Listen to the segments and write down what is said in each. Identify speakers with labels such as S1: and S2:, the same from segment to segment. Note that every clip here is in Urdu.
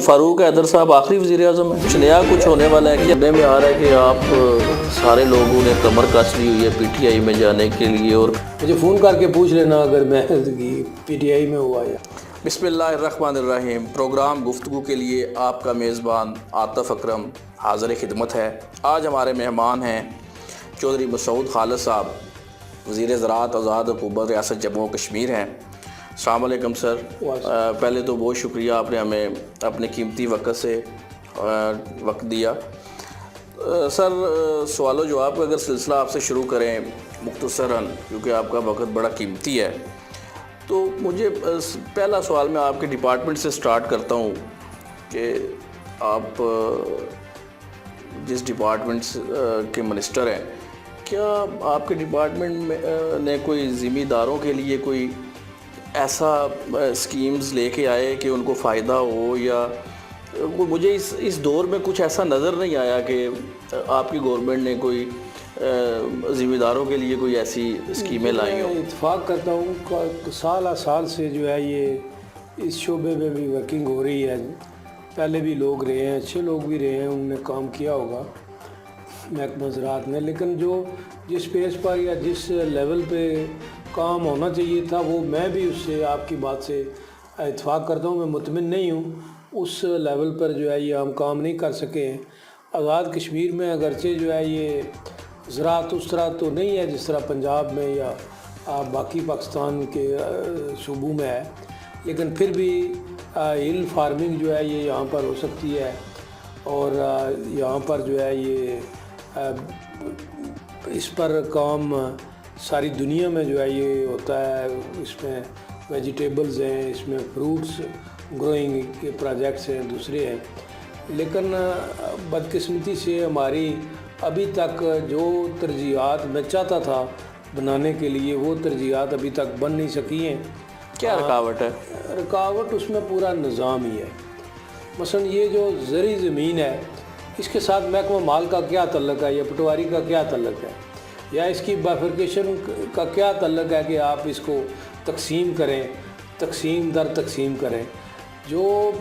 S1: فاروق حیدر صاحب آخری وزیر اعظم ہیں؟ کچھ نیا کچھ ہونے والا ہے کہ سننے میں آ رہا ہے کہ آپ سارے لوگوں نے کمر کس لی ہوئی ہے پی ٹی آئی میں جانے کے لیے، اور
S2: مجھے فون کر کے پوچھ لینا اگر میں پی ٹی آئی میں ہوا یا۔
S1: بسم اللہ الرحمن الرحیم۔ پروگرام گفتگو کے لیے آپ کا میزبان عاطف اکرم حاضر خدمت ہے۔ آج ہمارے مہمان ہیں چودھری مسعود خالد صاحب، وزیر زراعت آزاد حکومت ریاست جموں و کشمیر ہیں۔ السلام علیکم سر۔ پہلے تو بہت شکریہ، آپ نے ہمیں اپنے قیمتی وقت سے وقت دیا۔ سر سوال و جواب کا اگر سلسلہ آپ سے شروع کریں مختصراً، کیونکہ آپ کا وقت بڑا قیمتی ہے، تو مجھے پہلا سوال میں آپ کے ڈپارٹمنٹ سے سٹارٹ کرتا ہوں کہ آپ جس ڈپارٹمنٹ کے منسٹر ہیں، کیا آپ کے ڈپارٹمنٹ میں نے کوئی ذمہ داروں کے لیے کوئی ایسا اسکیمز لے کے آئے کہ ان کو فائدہ ہو، یا مجھے اس دور میں کچھ ایسا نظر نہیں آیا کہ آپ کی گورنمنٹ نے کوئی ذمہ داروں کے لیے کوئی ایسی اسکیمیں لائی ہوں؟
S2: اتفاق کرتا ہوں سال سال سے جو ہے یہ اس شعبے میں بھی ورکنگ ہو رہی ہے۔ پہلے بھی لوگ رہے ہیں، اچھے لوگ بھی رہے ہیں، انہوں نے کام کیا ہوگا محکمہ زراعت میں، لیکن جو جس پیس پر یا جس لیول پہ کام ہونا چاہیے تھا، وہ میں بھی اس سے آپ کی بات سے اتفاق کرتا ہوں، میں مطمئن نہیں ہوں اس لیول پر جو ہے یہ ہم کام نہیں کر سکے ہیں۔ آزاد کشمیر میں اگرچہ جو ہے یہ زراعت اس طرح تو نہیں ہے جس طرح پنجاب میں یا باقی پاکستان کے صوبوں میں ہے، لیکن پھر بھی ہل فارمنگ جو ہے یہ یہاں پر ہو سکتی ہے، اور یہاں پر جو ہے یہ اس پر کام ساری دنیا میں جو ہے یہ ہوتا ہے۔ اس میں ویجیٹیبلز ہیں، اس میں فروٹس گروئنگ کے پروجیکٹس ہیں، دوسرے ہیں، لیکن بدقسمتی سے ہماری ابھی تک جو ترجیحات میں چاہتا تھا بنانے کے لیے، وہ ترجیحات ابھی تک بن نہیں سکی ہیں۔
S1: کیا رکاوٹ ہے؟
S2: رکاوٹ اس میں پورا نظام ہی ہے۔ مثلا یہ جو زرعی زمین ہے، اس کے ساتھ محکمہ مال کا کیا تعلق ہے، یا پٹواری کا کیا تعلق ہے، یا اس کی بائفرکیشن کا کیا تعلق ہے کہ آپ اس کو تقسیم کریں، تقسیم در تقسیم کریں۔ جو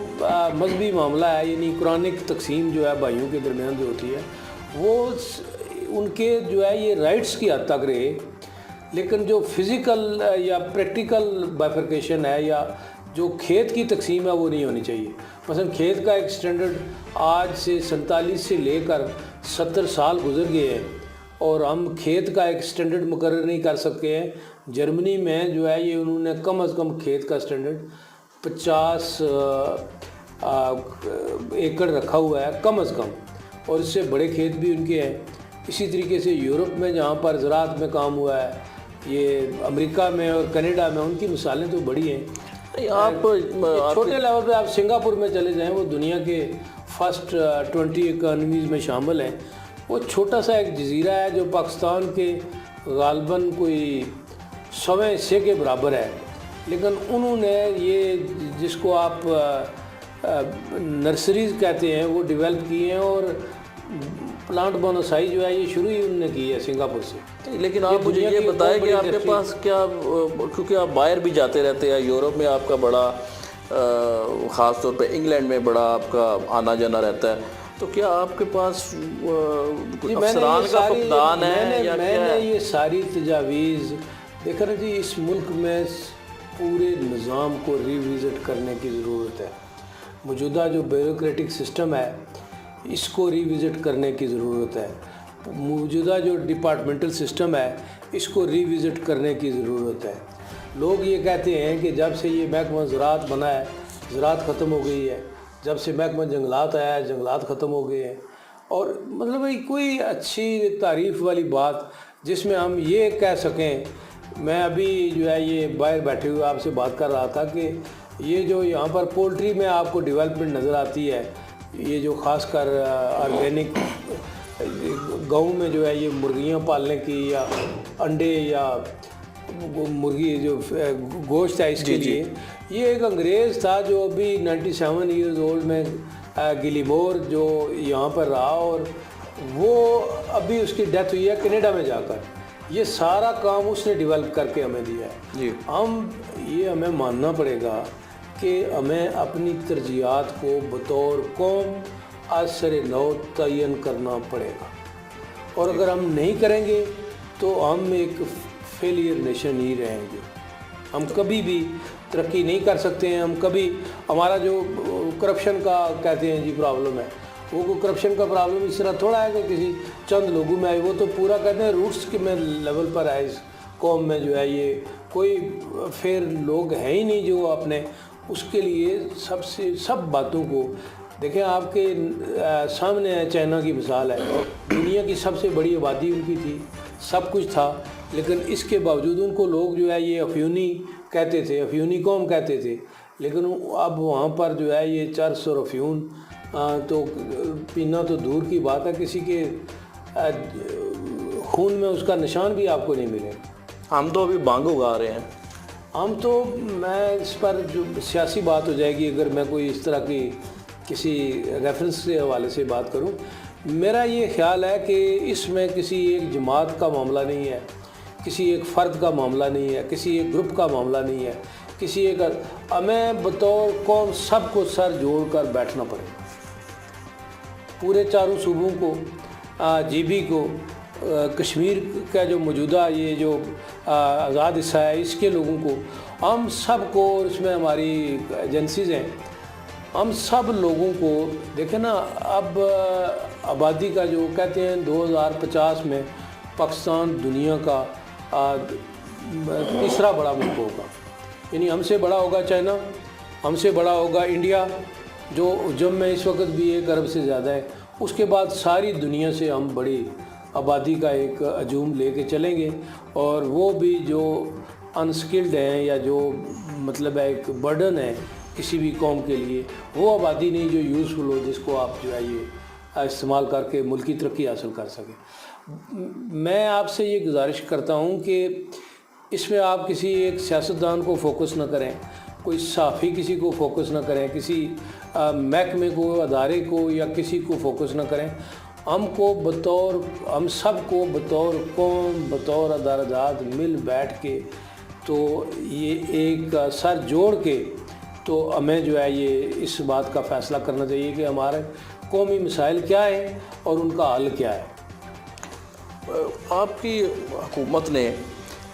S2: مذہبی معاملہ ہے، یعنی قرآنک تقسیم جو ہے بھائیوں کے درمیان جو ہوتی ہے، وہ ان کے جو ہے یہ رائٹس کی حد تک رہے، لیکن جو فزیکل یا پریکٹیکل بائفرکیشن ہے یا جو کھیت کی تقسیم ہے، وہ نہیں ہونی چاہیے۔ مثلا کھیت کا ایک سٹینڈرڈ آج سے 47 سے لے کر 70 سال گزر گئے ہیں، اور ہم کھیت کا ایک سٹینڈرڈ مقرر نہیں کر سکے ہیں۔ جرمنی میں جو ہے یہ انہوں نے کم از کم کھیت کا سٹینڈرڈ 50 ایکڑ رکھا ہوا ہے کم از کم، اور اس سے بڑے کھیت بھی ان کے ہیں۔ اسی طریقے سے یورپ میں جہاں پر زراعت میں کام ہوا ہے، یہ امریکہ میں اور کینیڈا میں، ان کی مثالیں تو بڑی ہیں۔ آپ چھوٹے لیول پہ آپ سنگاپور میں چلے جائیں، وہ دنیا کے فرسٹ 20 اکانومیز میں شامل ہیں۔ وہ چھوٹا سا ایک جزیرہ ہے جو پاکستان کے غالباً کوئی 100ویں حصے کے برابر ہے، لیکن انہوں نے یہ جس کو آپ نرسریز کہتے ہیں وہ ڈیولپ کی ہیں، اور پلانٹ بونسائی جو ہے یہ شروع ہی انہوں نے کی ہے سنگاپور سے۔
S1: لیکن آپ مجھے یہ بتائیں کہ آپ کے پاس کیا، کیونکہ آپ باہر بھی جاتے رہتے ہیں، یورپ میں آپ کا بڑا، خاص طور پہ انگلینڈ میں بڑا آپ کا آنا جانا رہتا ہے، تو کیا آپ کے پاس افسران کا فقدان ہے یا
S2: میں نے یہ ساری تجاویز دیکھا نا جی، اس ملک میں پورے نظام کو ریوزٹ کرنے کی ضرورت ہے۔ موجودہ جو بیوروکریٹک سسٹم ہے، اس کو ریوزٹ کرنے کی ضرورت ہے۔ موجودہ جو ڈپارٹمنٹل سسٹم ہے، اس کو ریوزٹ کرنے کی ضرورت ہے۔ لوگ یہ کہتے ہیں کہ جب سے یہ محکمہ زراعت بنا ہے، زراعت ختم ہو گئی ہے، جب سے محکمہ جنگلات آیا ہے، جنگلات ختم ہو گئے ہیں، اور مطلب کوئی اچھی تعریف والی بات جس میں ہم یہ کہہ سکیں۔ میں ابھی جو ہے یہ باہر بیٹھے ہوئے آپ سے بات کر رہا تھا کہ یہ جو یہاں پر پولٹری میں آپ کو ڈیولپمنٹ نظر آتی ہے، یہ جو خاص کر آرگینک گاؤں میں جو ہے یہ مرغیاں پالنے کی یا انڈے یا مرغی جو گوشت ہے اس کے لیے، یہ ایک انگریز تھا جو ابھی 97 ایئرز اولڈ میں گلیمور جو یہاں پر رہا، اور وہ ابھی اس کی ڈیتھ ہوئی ہے کینیڈا میں جا کر۔ یہ سارا کام اس نے ڈیولپ کر کے ہمیں دیا ہے۔ ہمیں ماننا پڑے گا کہ ہمیں اپنی ترجیحات کو بطور قوم از سر نو تعین کرنا پڑے گا، اور اگر ہم نہیں کریں گے تو ہم ایک فیلئر نیشن ہی رہیں گے. ہم کبھی بھی ترقی نہیں کر سکتے ہیں. ہم کبھی، ہمارا جو کرپشن کا کہتے ہیں جی پرابلم ہے، وہ کرپشن کا پرابلم اس طرح تھوڑا ہے کہ کسی چند لوگوں میں آئی، وہ تو پورا کہتے ہیں روٹس کے میں لیول پر ہے. اس قوم میں جو ہے یہ کوئی فیر لوگ ہیں ہی نہیں جو اپنے اس کے لیے سب باتوں کو دیکھیں. آپ کے سامنے ہے چائنا کی مثال ہے، دنیا کی سب سے بڑی آبادی ان کی تھی، سب کچھ تھا، لیکن اس کے باوجود ان کو لوگ جو ہے یہ افیونی کہتے تھے، افیونی قوم کہتے تھے. لیکن اب وہاں پر جو ہے یہ چرس اور افیون تو پینا تو دور کی بات ہے، کسی کے خون میں اس کا نشان بھی آپ کو نہیں ملے.
S1: ہم تو ابھی بانگ اگا رہے ہیں.
S2: ہم تو، میں اس پر جو سیاسی بات ہو جائے گی اگر میں کوئی اس طرح کی کسی ریفرنس کے حوالے سے بات کروں، میرا یہ خیال ہے کہ اس میں کسی ایک جماعت کا معاملہ نہیں ہے، کسی ایک فرد کا معاملہ نہیں ہے، کسی ایک گروپ کا معاملہ نہیں ہے، کسی ایک، ہمیں بطور قوم سب کو سر جوڑ کر بیٹھنا پڑے گا. پورے چاروں صوبوں کو، جی بی کو، کشمیر کا جو موجودہ یہ جو آزاد حصہ ہے اس کے لوگوں کو، ہم سب کو، اور اس میں ہماری ایجنسیز ہیں، ہم سب لوگوں کو دیکھیں نا. اب آبادی کا جو کہتے ہیں 2050 میں پاکستان دنیا کا تیسرا بڑا ملک ہوگا. یعنی ہم سے بڑا ہوگا چائنا، ہم سے بڑا ہوگا انڈیا جو حجم میں اس وقت بھی 1 ارب سے زیادہ ہے. اس کے بعد ساری دنیا سے ہم بڑی آبادی کا ایک ہجوم لے کے چلیں گے، اور وہ بھی جو انسکلڈ ہیں یا جو مطلب ہے ایک برڈن ہے کسی بھی قوم کے لیے، وہ آبادی نہیں جو یوزفل ہو، جس کو آپ جو ہے یہ استعمال کر کے ملکی ترقی حاصل کر سکیں. میں آپ سے یہ گزارش کرتا ہوں کہ اس میں آپ کسی ایک سیاستدان کو فوکس نہ کریں، کوئی صحافی کسی کو فوکس نہ کریں، کسی محکمے کو، ادارے کو یا کسی کو فوکس نہ کریں. ہم سب کو بطور قوم، بطور ادارات مل بیٹھ کے تو یہ ایک سر جوڑ کے تو ہمیں جو ہے یہ اس بات کا فیصلہ کرنا چاہیے کہ ہمارے قومی مسائل کیا ہیں اور ان کا حل کیا ہے.
S1: آپ کی حکومت نے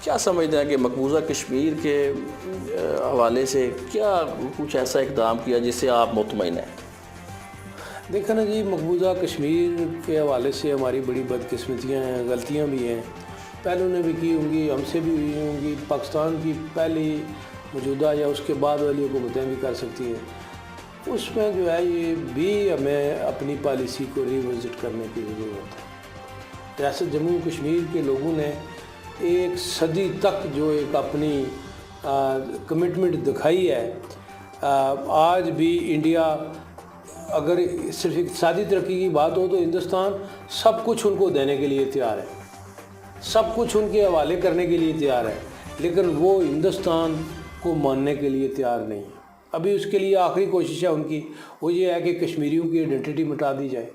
S1: کیا سمجھتے ہیں کہ مقبوضہ کشمیر کے حوالے سے کیا کچھ ایسا اقدام کیا جس سے آپ مطمئن ہیں؟
S2: دیکھیں نا جی، مقبوضہ کشمیر کے حوالے سے ہماری بڑی بدقسمتیاں ہیں، غلطیاں بھی ہیں، پہلوں نے بھی کی ہوں گی، ہم سے بھی ہوئی ہوں گی، پاکستان کی پہلی موجودہ یا اس کے بعد والی حکومتیں بھی کر سکتی ہیں. اس میں جو ہے یہ بھی ہمیں اپنی پالیسی کو ریوزٹ کرنے کی ضرورت ہے. ریاست جموں کشمیر کے لوگوں نے 1 صدی تک جو ایک اپنی کمٹمنٹ دکھائی ہے، آج بھی انڈیا، اگر صرف اقتصادی ترقی کی بات ہو تو ہندوستان سب کچھ ان کو دینے کے لیے تیار ہے، سب کچھ ان کے حوالے کرنے کے لیے تیار ہے، لیکن وہ ہندوستان کو ماننے کے لیے تیار نہیں ہے. ابھی اس کے لیے آخری کوشش ہے ان کی، وہ یہ ہے کہ کشمیریوں کی آئیڈینٹی مٹا دی جائے.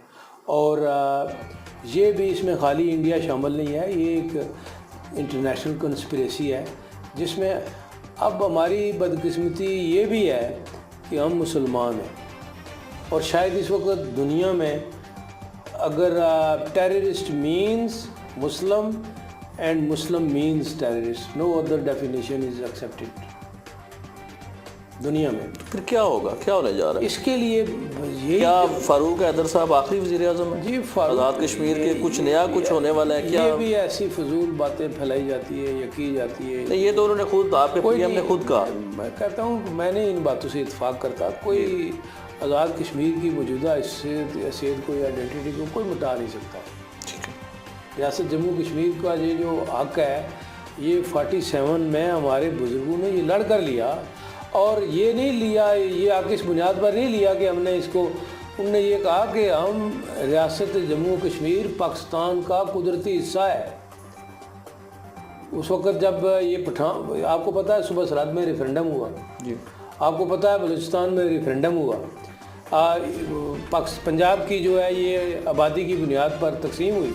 S2: اور یہ بھی اس میں خالی انڈیا شامل نہیں ہے، یہ ایک انٹرنیشنل کنسپریسی ہے جس میں اب ہماری بدقسمتی یہ بھی ہے کہ ہم مسلمان ہیں، اور شاید اس وقت دنیا میں اگر terrorist means Muslim and Muslim means terrorist, no other definition is accepted دنیا میں.
S1: پھر کیا ہوگا، کیا ہونے جا رہا ہے
S2: اس کے لیے یہی
S1: کیا فاروق حیدر صاحب آخری وزیر اعظم ہیں؟
S2: جی
S1: آزاد کشمیر کے کچھ نیا کچھ ہونے والا ہے کیا؟
S2: یہ بھی ایسی فضول باتیں پھیلائی جاتی ہے یا کی جاتی ہے.
S1: نہیں، یہ تو انہوں نے خود، آپ کے پی ایم نے خود کہا.
S2: میں کہتا ہوں کہ میں نے ان باتوں سے اتفاق کرتا، کوئی آزاد کشمیر کی موجودہ حیثیت کو یا آئیڈینٹی کو کوئی مٹا نہیں سکتا. ریاست جموں کشمیر کا یہ جو حق ہے، یہ 47 میں ہمارے بزرگوں نے یہ لڑ کر لیا، اور یہ نہیں لیا، یہ آپ کس بنیاد پر نہیں لیا کہ ہم نے اس کو، انہوں نے یہ کہا کہ ہم ریاست جموں کشمیر پاکستان کا قدرتی حصہ ہے. اس وقت جب یہ آپ کو پتہ ہے صوبہ سرحد میں ریفرنڈم ہوا،
S1: جی
S2: آپ کو پتہ ہے بلوچستان میں ریفرنڈم ہوا، پنجاب کی جو ہے یہ آبادی کی بنیاد پر تقسیم ہوئی،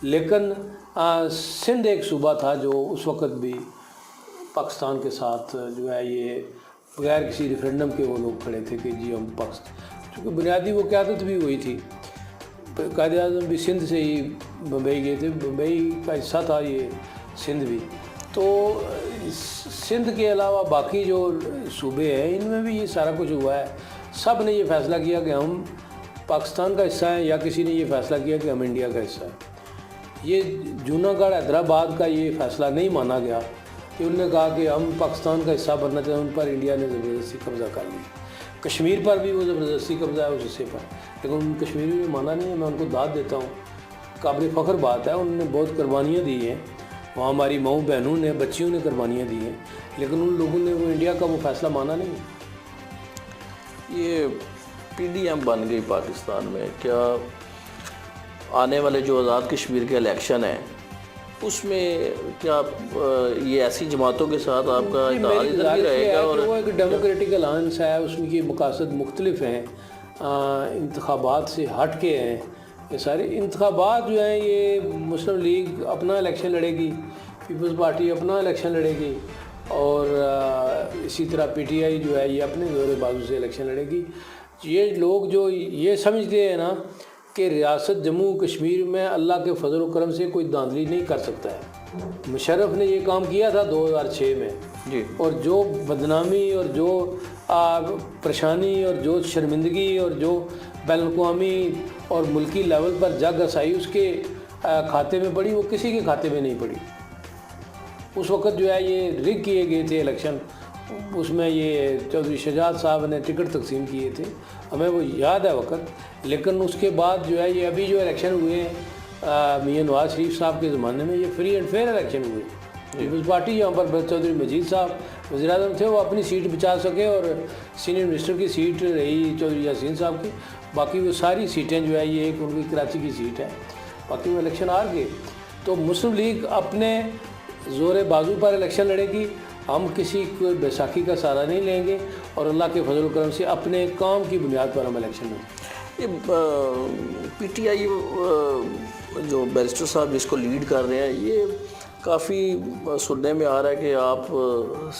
S2: لیکن سندھ ایک صوبہ تھا جو اس وقت بھی پاکستان کے ساتھ جو ہے یہ بغیر کسی ریفرینڈم کے وہ لوگ کھڑے تھے کہ جی ہم پاکستان، چونکہ بنیادی وہ قیادت بھی ہوئی تھی، قائد اعظم بھی سندھ سے ہی بمبئی گئے تھے، بمبئی کا حصہ تھا یہ سندھ بھی، تو سندھ کے علاوہ باقی جو صوبے ہیں ان میں بھی یہ سارا کچھ ہوا ہے. سب نے یہ فیصلہ کیا کہ ہم پاکستان کا حصہ ہیں، یا کسی نے یہ فیصلہ کیا کہ ہم انڈیا کا حصہ ہیں. یہ جوناگڑھ حیدرآباد کا یہ فیصلہ نہیں مانا گیا کہ انہوں نے کہا کہ ہم پاکستان کا حصہ بننا چاہتے ہیں، ان پر انڈیا نے زبردستی قبضہ کر لیا. کشمیر پر بھی وہ زبردستی قبضہ ہے اس حصے پر، لیکن ان کشمیری نے مانا نہیں ہے. میں ان کو داد دیتا ہوں، قابل فخر بات ہے، انہوں نے بہت قربانیاں دی ہیں وہاں، ہماری ماؤں بہنوں نے، بچیوں نے قربانیاں دی ہیں، لیکن ان لوگوں نے وہ انڈیا کا وہ فیصلہ مانا نہیں.
S1: یہ پی ڈی ایم بن گئی پاکستان میں، کیا آنے والے جو آزاد کشمیر کے الیکشن ہیں اس میں کیا یہ ایسی جماعتوں کے ساتھ آپ کا اتحاد ادھر بھی رہے گا؟ اور
S2: وہ ایک ڈیموکریٹک الائنس ہے، اس میں کے مقاصد مختلف ہیں، انتخابات سے ہٹ کے ہیں. یہ سارے انتخابات جو ہیں یہ مسلم لیگ اپنا الیکشن لڑے گی، پیپلز پارٹی اپنا الیکشن لڑے گی، اور اسی طرح پی ٹی آئی جو ہے یہ اپنے زور بازو سے الیکشن لڑے گی. یہ لوگ جو یہ سمجھتے ہیں نا کہ ریاست جموں کشمیر میں اللہ کے فضل و کرم سے کوئی دھاندلی نہیں کر سکتا ہے. مشرف نے یہ کام کیا تھا 2006 میں
S1: جی،
S2: اور جو بدنامی اور جو پریشانی اور جو شرمندگی اور جو بین الاقوامی اور ملکی لیول پر جگ آسائی اس کے کھاتے میں پڑی، وہ کسی کے کھاتے میں نہیں پڑی. اس وقت جو ہے یہ رگ کیے گئے تھے الیکشن، اس میں یہ چودھری شجاعت صاحب نے ٹکٹ تقسیم کیے تھے، ہمیں وہ یاد ہے وقت. لیکن اس کے بعد جو ہے یہ ابھی جو الیکشن ہوئے ہیں میاں نواز شریف صاحب کے زمانے میں، یہ فری اینڈ فیئر الیکشن ہوئے. پیپلز پارٹی یہاں پر چودھری مجید صاحب وزیر اعظم تھے، وہ اپنی سیٹ بچا سکے، اور سینئر منسٹر کی سیٹ رہی چودھری یاسین صاحب کی. باقی وہ ساری سیٹیں جو ہے یہ ایک ان کی کراچی کی سیٹ ہے، باقی وہ الیکشن ہار گئے. تو مسلم لیگ اپنے زور بازو پر الیکشن لڑے گی، ہم کسی کو بیساکھی کا سہارا نہیں لیں گے، اور اللہ کے فضل و کرم سے اپنے کام کی بنیاد پر ہم الیکشن لیں گے.
S1: یہ پی ٹی آئی جو بیرسٹر صاحب جس کو لیڈ کر رہے ہیں، یہ کافی سننے میں آ رہا ہے کہ آپ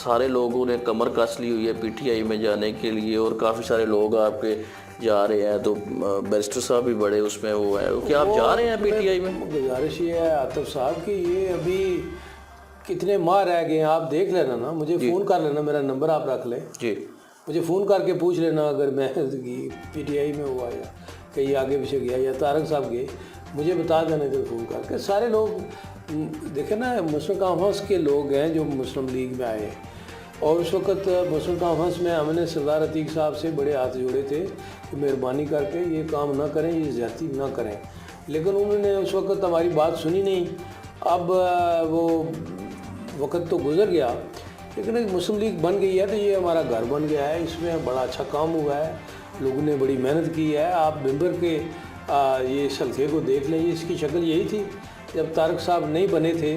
S1: سارے لوگوں نے کمر کس لی ہوئی ہے پی ٹی آئی میں جانے کے لیے، اور کافی سارے لوگ آپ کے جا رہے ہیں. تو بیرسٹر صاحب بھی بڑے اس میں وہ ہیں، کیا آپ جا رہے ہیں پی ٹی آئی میں؟
S2: گزارش یہ ہے عاطف صاحب کہ یہ ابھی کتنے ماہ رہ گئے ہیں، آپ دیکھ لینا نا، مجھے فون کر لینا، میرا نمبر آپ رکھ لیں
S1: جی،
S2: مجھے فون کر کے پوچھ لینا اگر میں پی ٹی آئی میں ہوا یا کہیں آگے پیچھے گیا یا طارق صاحب گئے، مجھے بتا دینا کہ فون کر کے. سارے لوگ دیکھیں نا، مسلم کانفرنس کے لوگ ہیں جو مسلم لیگ میں آئے ہیں، اور اس وقت مسلم کانفرنس میں ہم نے سردار عتیق صاحب سے بڑے ہاتھ جوڑے تھے کہ مہربانی کر کے یہ کام نہ کریں، یہ زیادتی نہ کریں، لیکن انہوں نے اس وقت ہماری بات سنی نہیں. اب وہ وقت تو گزر گیا، لیکن ایک مسلم لیگ بن گئی ہے تو یہ ہمارا گھر بن گیا ہے، اس میں بڑا اچھا کام ہوا ہے، لوگوں نے بڑی محنت کی ہے. آپ ممبر کے یہ اس حلقے کو دیکھ لیں، اس کی شکل یہی تھی جب طارق صاحب نہیں بنے تھے.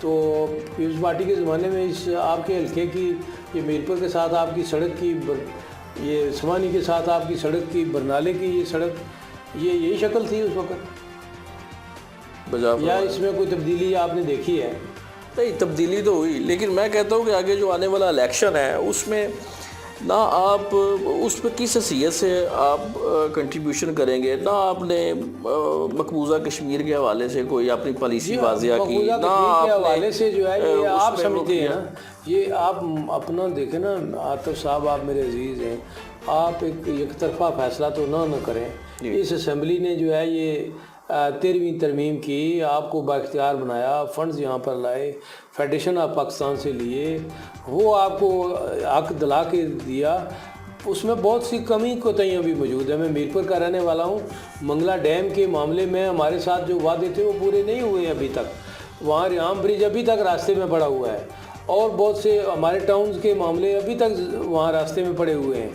S2: تو پیپلز پارٹی کے زمانے میں اس آپ کے حلقے کی، یہ میرپور کے ساتھ آپ کی سڑک کی، یہ سمانی کے ساتھ آپ کی سڑک کی، برنالے کی یہ سڑک، یہی شکل تھی اس وقت، یا اس میں کوئی تبدیلی آپ نے دیکھی ہے؟
S1: نہیں، تبدیلی تو ہوئی، لیکن میں کہتا ہوں کہ آگے جو آنے والا الیکشن ہے اس میں نہ آپ اس پہ کس حیثیت سے آپ کنٹریبیوشن کریں گے، نہ آپ نے مقبوضہ کشمیر کے حوالے سے کوئی اپنی پالیسی واضح کی، نہ آپ
S2: کے حوالے سے جو ہے یہ آپ سمجھتے ہیں نا، یہ آپ اپنا دیکھیں نا عاطف صاحب، آپ میرے عزیز ہیں، آپ ایک یک طرفہ فیصلہ تو نہ کریں. اس اسمبلی نے جو ہے یہ 13ویں ترمیم کی، آپ کو بااختیار بنایا، فنڈز یہاں پر لائے، فیڈریشن آف پاکستان سے لیے، وہ آپ کو حق دلا کے دیا. اس میں بہت سی کمی کوتاہیاں بھی موجود ہیں. میں میرپور کا رہنے والا ہوں، منگلا ڈیم کے معاملے میں ہمارے ساتھ جو وعدے تھے وہ پورے نہیں ہوئے ابھی تک. وہاں ریام برج ابھی تک راستے میں پڑا ہوا ہے، اور بہت سے ہمارے ٹاؤنز کے معاملے ابھی تک وہاں راستے میں پڑے ہوئے ہیں.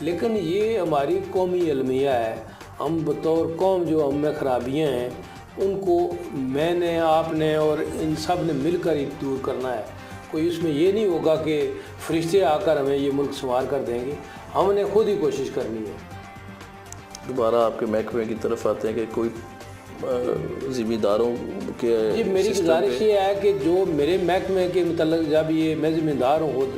S2: لیکن یہ ہماری قومی المیہ ہے، ہم بطور قوم جو ہم میں خرابیاں ہیں ان کو میں نے، آپ نے اور ان سب نے مل کر ہی دور کرنا ہے. کوئی اس میں یہ نہیں ہوگا کہ فرشتے آ کر ہمیں یہ ملک سنوار کر دیں گے، ہم نے خود ہی کوشش کرنی ہے.
S1: دوبارہ آپ کے محکمے کی طرف آتے ہیں کہ کوئی ذمہ داروں کے،
S2: جی میری گزارش یہ ہے کہ جو میرے محکمے کے متعلق، جب یہ میں ذمہ دار ہوں خود،